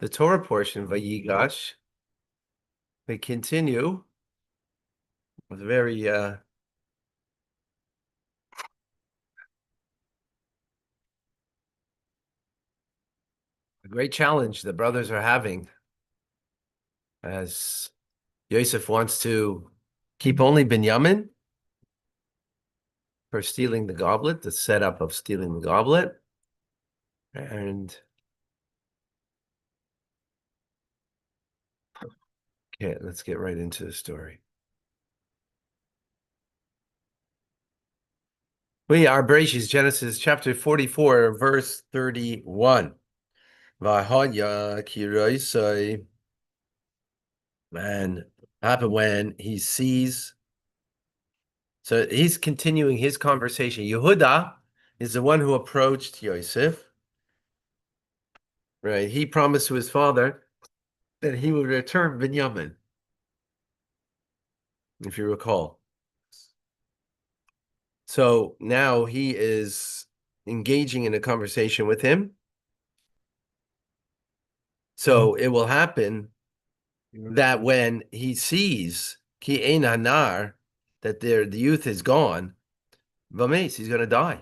the Torah portion, Vayigash. We continue with a very a great challenge the brothers are having as Yosef wants to keep only Binyamin for stealing the goblet, the setup of stealing the goblet. And okay, let's get right into the story. We are Bereshit, Genesis chapter 44, verse 31. Vahaya kiroisai. And happened when he sees. So he's continuing his conversation. Yehuda is the one who approached Yosef. Right? He promised to his father that he would return Binyamin, if you recall. So now he is engaging in a conversation with him. So it will happen that when he sees Ki Ein Hanar, that the youth is gone, Vames, he's going to die.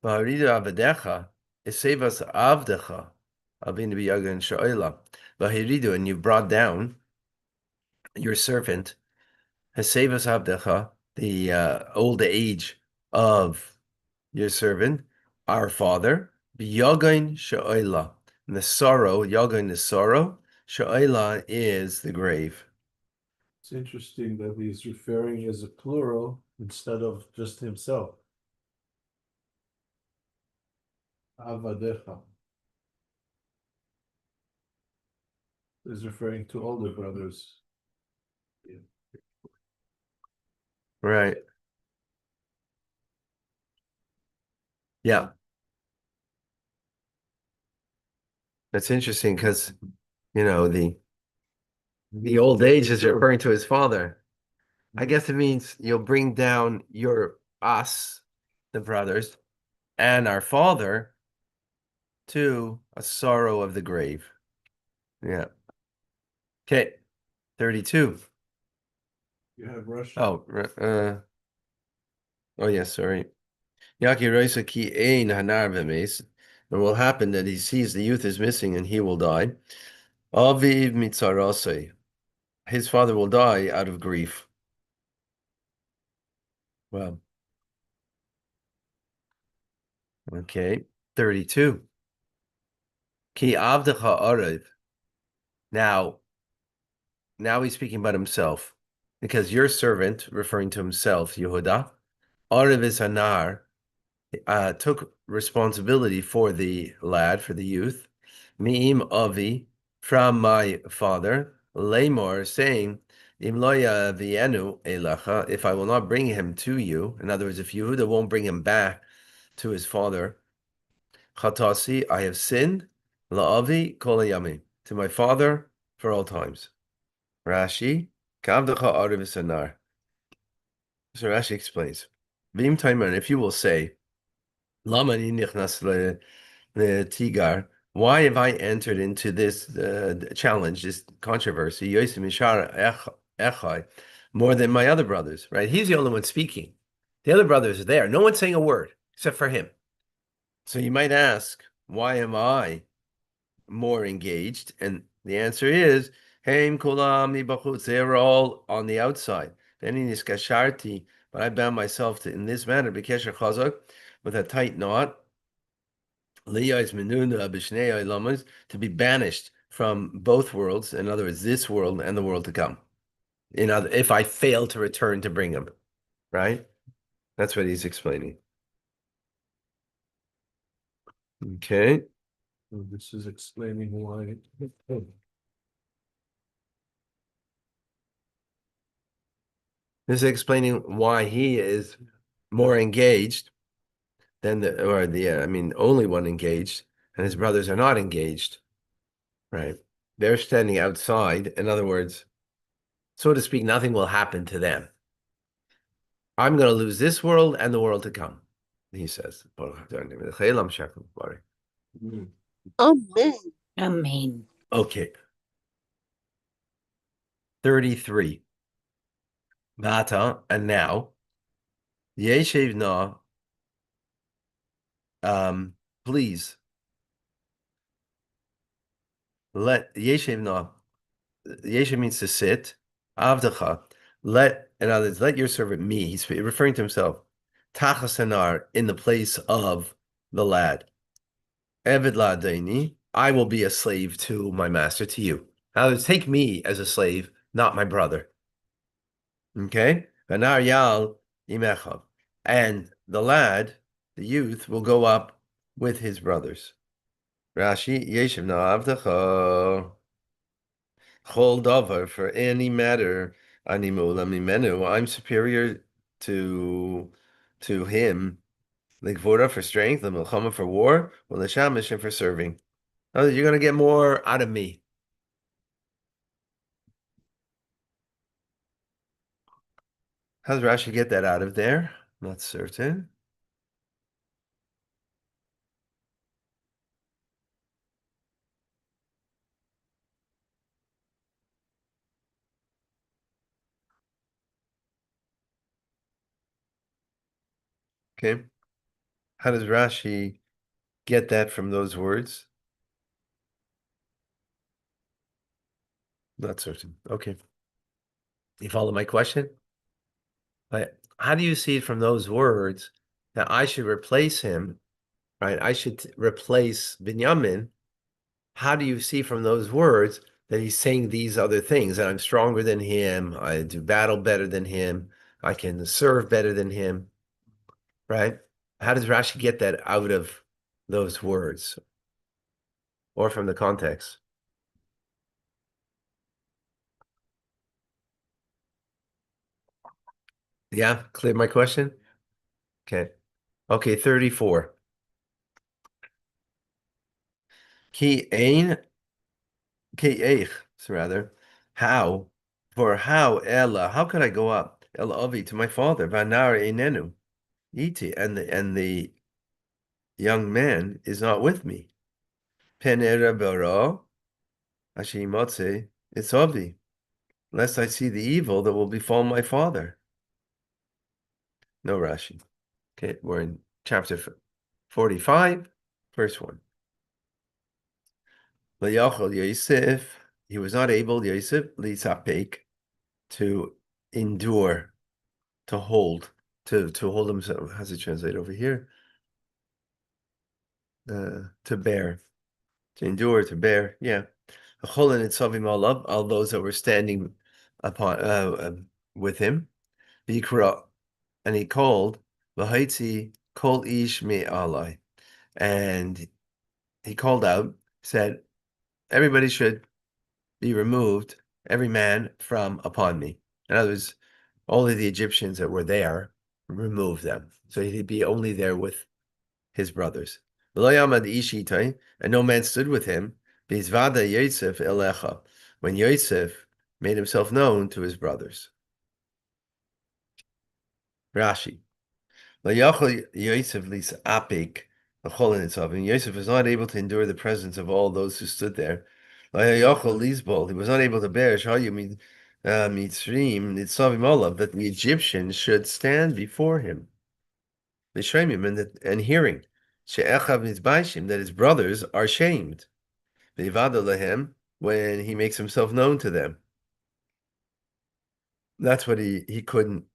V'harida avadecha, esevas avdecha, avinu b'yagan sha'ola. V'hiridu, and you've brought down your servant, esevas avdecha, the old age of your servant, our father, b'yagan sha'ola. And the sorrow, yagan is sorrow, sha'ola is the grave. It's interesting that he's referring as a plural instead of just himself. Avadecha is referring to older brothers. Right. Yeah. That's interesting because, the old age is referring to his father. I guess it means you'll bring down us, the brothers, and our father to a sorrow of the grave. Yeah. Okay. 32. You have Russia. Oh, yes, sorry. Yaki Roisa ki ein hanar v'mes. It will happen that he sees the youth is missing and he will die. Aviv mitzarasei. His father will die out of grief. Well, okay. 32. Ki avdecha arev. Now he's speaking about himself, because your servant, referring to himself, Yehuda, arev is hanar, took responsibility for the lad, for the youth, mi'im avi, from my father, lemor, saying, im loya vienu elacha, if I will not bring him to you, in other words, if Yehuda won't bring him back to his father, chatasi, I have sinned, la'avi kol hayamim, to my father for all times. Rashi, kavdecha arev is hanar. So Rashi explains, v'im taimer, if you will say, lama ni nichnas tigar, why have I entered into this challenge, this controversy, Yosef Mishar Echai, more than my other brothers, right? He's the only one speaking. The other brothers are there. No one's saying a word except for him. So you might ask, why am I more engaged? And the answer is, Heim kulam mibachutz, they are all on the outside. But I bound myself in this manner, b'kesher chazak, with a tight knot, to be banished from both worlds, in other words, this world and the world to come. If I fail to return to bring him, right? That's what he's explaining. Okay. So this is explaining why. This is explaining why he is more engaged than only one engaged, and his brothers are not engaged, right? They're standing outside. In other words, so to speak, nothing will happen to them. I'm going to lose this world and the world to come, he says. Amen. Amen. Okay. 33. Vata, and now. Yeshiv na, please let Yeshiv na. Yeshiv means to sit. Avdacha, in other words, let your servant me. He's referring to himself. Tachasanar, in the place of the lad. Eved la'adaini, I will be a slave to my master, to you. In other words, take me as a slave, not my brother. Okay? Vanar yal imecha. And the lad, the youth, will go up with his brothers. Rashi, Yeshiv na avdacha. Chol davar, for any matter, animu lamimenu, I'm superior to him. Likvora for strength, lemilchama for war, l'shamish and for serving. Oh, you're going to get more out of me. How does Rashi get that out of there? Not certain. Okay. How does Rashi get that from those words? Not certain. Okay. You follow my question? But how do you see it from those words that I should replace him, right? I should replace Binyamin. How do you see from those words that he's saying these other things, that I'm stronger than him, I do battle better than him, I can serve better than him, right? How does Rashi get that out of those words or from the context? Yeah, clear my question? Okay. Okay, 34. Ki ein, ki eich, so rather, how, for how, Ella, how could I go up, El Avi, to my father, Vanar einenu, iti, and the young man is not with me. Penera bara, ashimotse, it's Avi, lest I see the evil that will befall my father. No Rashi. Okay, we're in chapter 45, verse 1. Layachol Yosef, he was not able, Yosef, litzapek, to endure, to hold, to hold himself. How's it translate over here? To bear, to endure, to bear. Yeah. Cholin and Savim all those that were standing upon with him. V'yikra, and he called V'haitzi kol ish me alai, and he called out, said, everybody should be removed, every man from upon me. In other words, all of the Egyptians that were there, remove them. So he'd be only there with his brothers. And no man stood with him. When Yosef made himself known to his brothers. Rashi. Yosef and Yosef was not able to endure the presence of all those who stood there. He was not able to bear that the Egyptians should stand before him. And hearing that his brothers are shamed. When he makes himself known to them. That's what he couldn't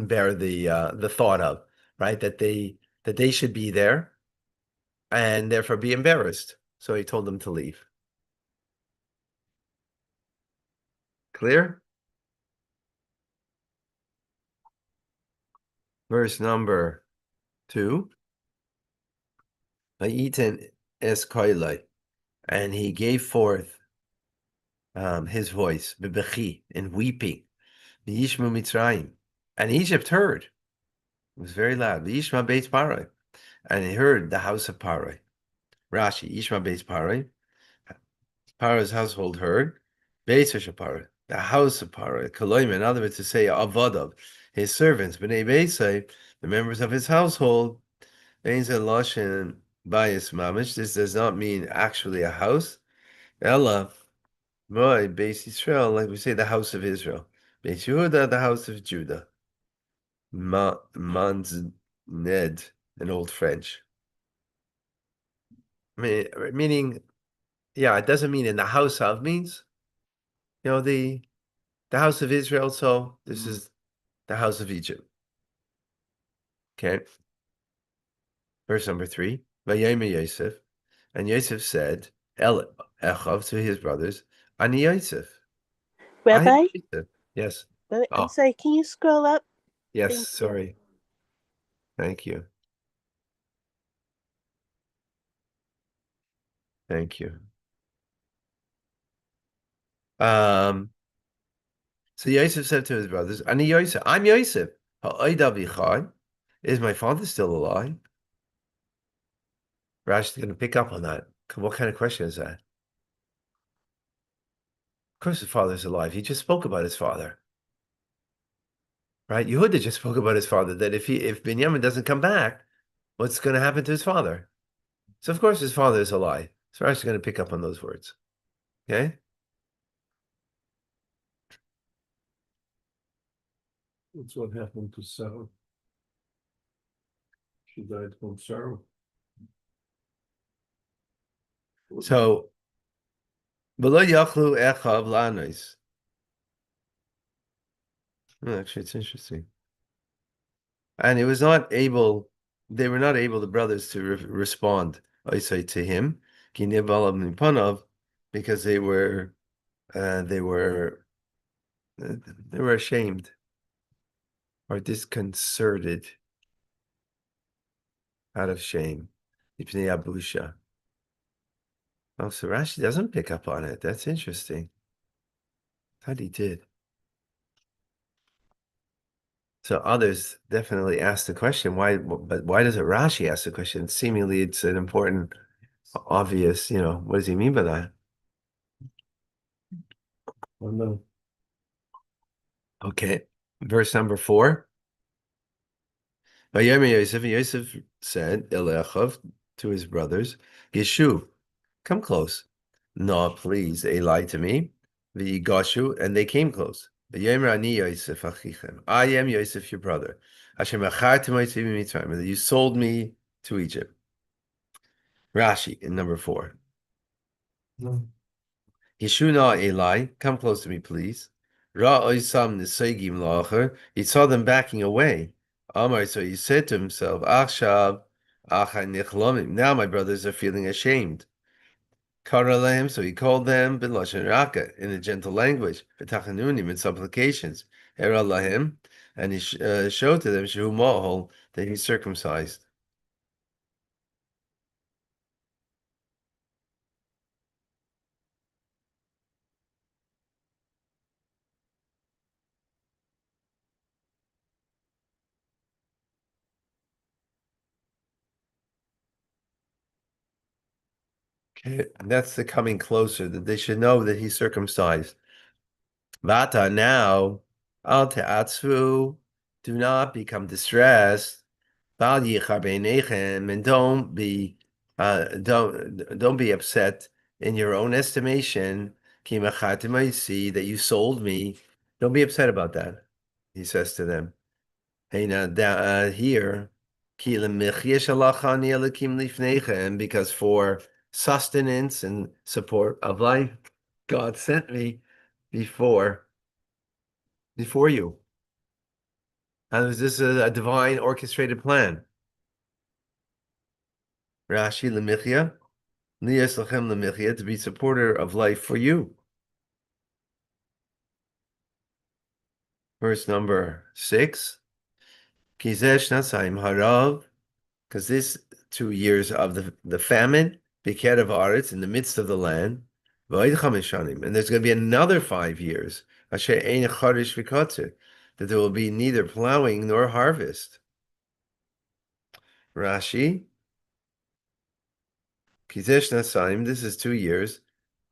bear the thought of, right? That they should be there and therefore be embarrassed. So he told them to leave. Clear? Verse number 2. Vayitin es koilai, and he gave forth his voice, bebechi, in weeping, v'yishmu Mitzrayim, and Egypt heard. It was very loud. V'yishma beis Parai, and he heard the house of Parai. Rashi, Yishma beis Parai, Paro's household heard, beis Parai, the house of Parai, Kaloim, in other words, to say Avadav, his servants, Bnei Beisai, the members of his household. Bein Loshin Bias Mamish. This does not mean actually a house. Ella, Roy, Beis Israel, like we say, the house of Israel. Beis Yehuda, the house of Judah. Manz Ned, in Old French. Meaning, yeah, it doesn't mean in the house of means, the house of Israel. So this is the house of Egypt. Okay. Verse number 3. Vayomer Yosef, and Yosef said, El Echav to his brothers, Ani Yosef. I am Rabbi, Yosef. Yes. I'm Oh, sorry, can you scroll up? yes. Thank you. Sorry. Thank you. Thank you. So Yosef said to his brothers, Ani Yosef, I'm Yosef. Is my father still alive? Rash is going to pick up on that. What kind of question is that? Of course his father's alive. He just spoke about his father. Right? Yehuda just spoke about his father, that if Binyamin doesn't come back, what's going to happen to his father? So of course his father is alive. So Rash is going to pick up on those words. Okay? That's what happened to Sarah. She died from sorrow. So V'lo yachlu echav lanos. Actually, it's interesting. And it was not able, they were not able, the brothers, to respond, I say, to him, ki nivalam nipanov, because they were ashamed or disconcerted out of shame. Ipnei abusha. Oh, so Rashi doesn't pick up on it. That's interesting. Thought he did. So others definitely asked the question, why, but why does it Rashi ask the question? Seemingly it's an important, obvious, what does he mean by that? Oh no. Okay. Verse number 4. Vayomer Yosef said, Elechav, to his brothers, Yeshu, come close. No, please, they lied to me. Vayigashu, and they came close. Vayomer ani Yosef achichem. I am Yosef, your brother. Hashem achartem otzei mitzrayim, that you sold me to Egypt. Rashi in number 4. No. Yeshuna Eli, come close to me, please. Ra oisam nisegim lacher. He saw them backing away. Amar, so he said to himself, Achshav, achai nichlomim. Now my brothers are feeling ashamed. Kara lehem, so he called them b'lashon raka, in a gentle language, v'tachanunim, in supplications. Era lahem, and he showed to them shehu mahol, that he's circumcised. Okay, and that's the coming closer, that they should know that he's circumcised. Vata, now, al te'atzvu, do not become distressed. Bal yichar beinechem, and don't be upset in your own estimation. Ki machartim see that you sold me. Don't be upset about that. He says to them. Hey, now here, ki lemichyeh shalachani elokim lifnechem, because for sustenance and support of life, God sent me before you. And is this a divine orchestrated plan? Rashi lemichya, liyas lachem lemichya, to be supporter of life for you. Verse number 6. Kizesh nasayim harav, because this 2 years of the famine, bikerev aretz, in the midst of the land, v'oid chamishanim, and there's going to be another 5 years, asher ein charish v'kotzer, that there will be neither plowing nor harvest. Rashi, Kizesh Nasaim, this is 2 years,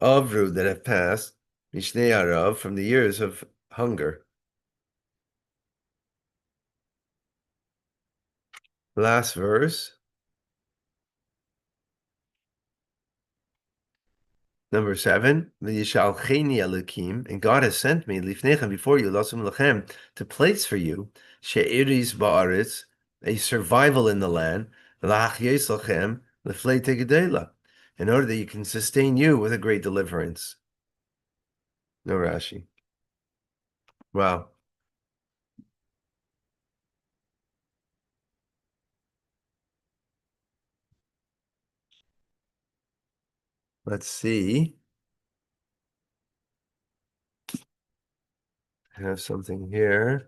Avru, that have passed, Mishnei Arav, from the years of hunger. Last verse. Number 7, V'yishalcheni Elokim, and God has sent me lifnechem before you, lasum lachem, to place for you she'iris ba'aretz, a survival in the land, v'la'achyes lachem leflei tegedela, in order that you can sustain you with a great deliverance. No Rashi. Wow. Let's see. I have something here.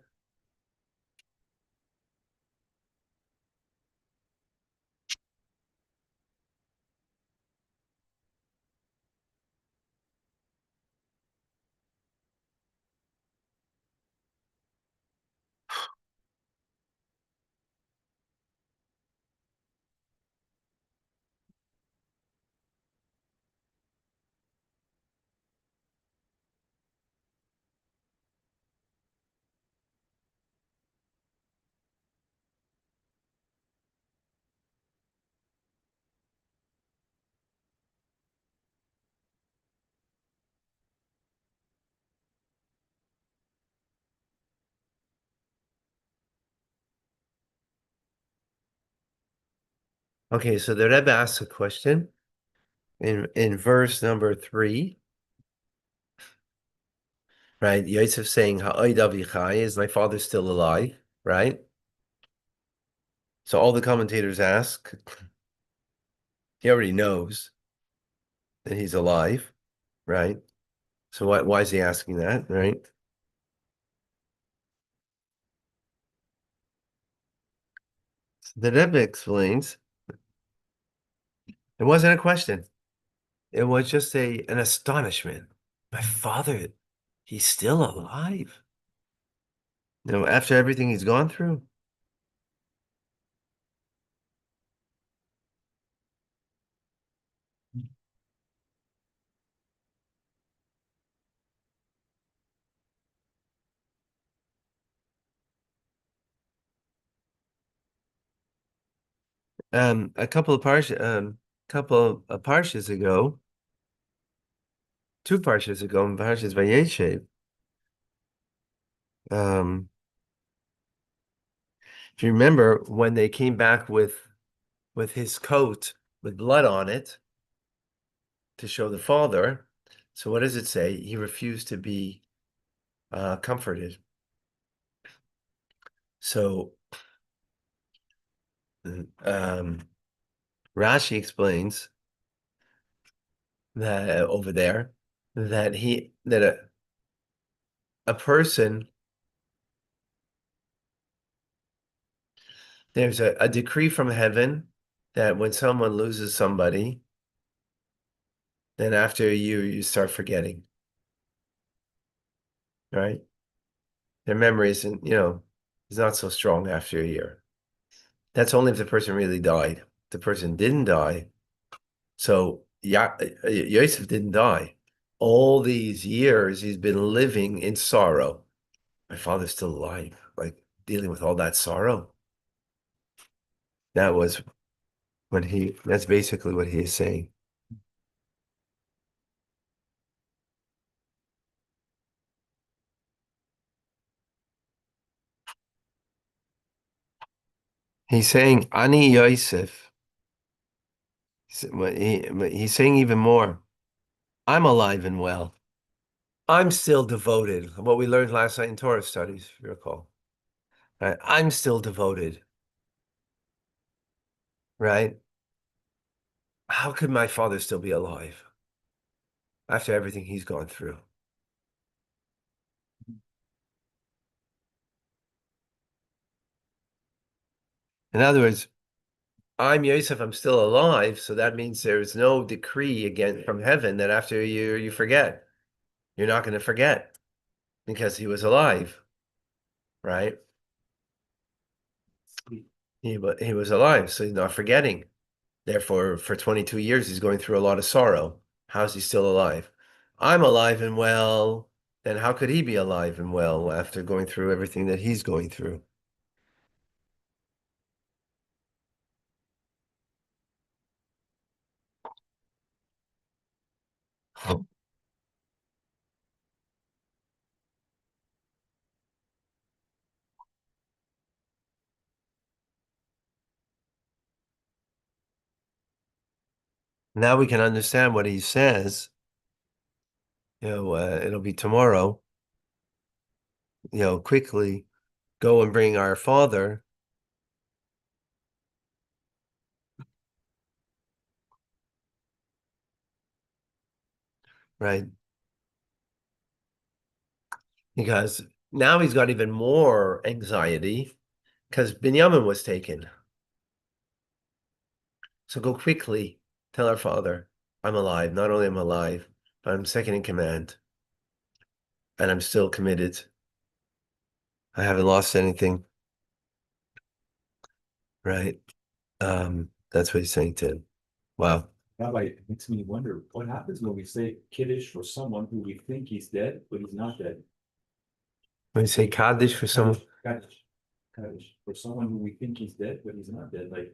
Okay, so the Rebbe asks a question in verse number 3, right? Yosef saying, "Ha'oid avichai, is my father still alive?" Right? So all the commentators ask, he already knows that he's alive, right? So why is he asking that, right? So the Rebbe explains, it wasn't a question. It was just an astonishment. My father, he's still alive. After everything he's gone through. A couple of parshas ago, 2 parshas ago, in Parshas Vayeshev, if you remember when they came back with his coat with blood on it to show the father, so what does it say? He refused to be comforted. So Rashi explains that over there that a person, there's a decree from heaven that when someone loses somebody, then after a year you start forgetting, right? Their memory is not so strong after a year. That's only if the person really died. If the person didn't die. So Yosef didn't die. All these years he's been living in sorrow. My father's still alive, like dealing with all that sorrow. That was that's basically what he is saying. He's saying, Ani Yosef. He's saying even more. I'm alive and well. I'm still devoted. What we learned last night in Torah studies, if you recall. Right? I'm still devoted. Right? How could my father still be alive after everything he's gone through? In other words, I'm Yosef, I'm still alive, so that means there's no decree again from heaven that after a year you forget. You're not going to forget because he was alive, right? He was alive, so he's not forgetting. Therefore, for 22 years, he's going through a lot of sorrow. How's he still alive? I'm alive and well. Then how could he be alive and well after going through everything that he's going through? Now we can understand what he says. It'll be tomorrow. Quickly go and bring our father. Right? Because now he's got even more anxiety because Binyamin was taken. So go quickly, tell our father, I'm alive. Not only am I alive, but I'm second in command. And I'm still committed. I haven't lost anything. Right? That's what he's saying to him. Wow. Rabbi, it makes me wonder what happens when we say Kiddush for someone who we think he's dead, but he's not dead. When you say Kaddish for someone, Kaddish for someone who we think he's dead, but he's not dead. Like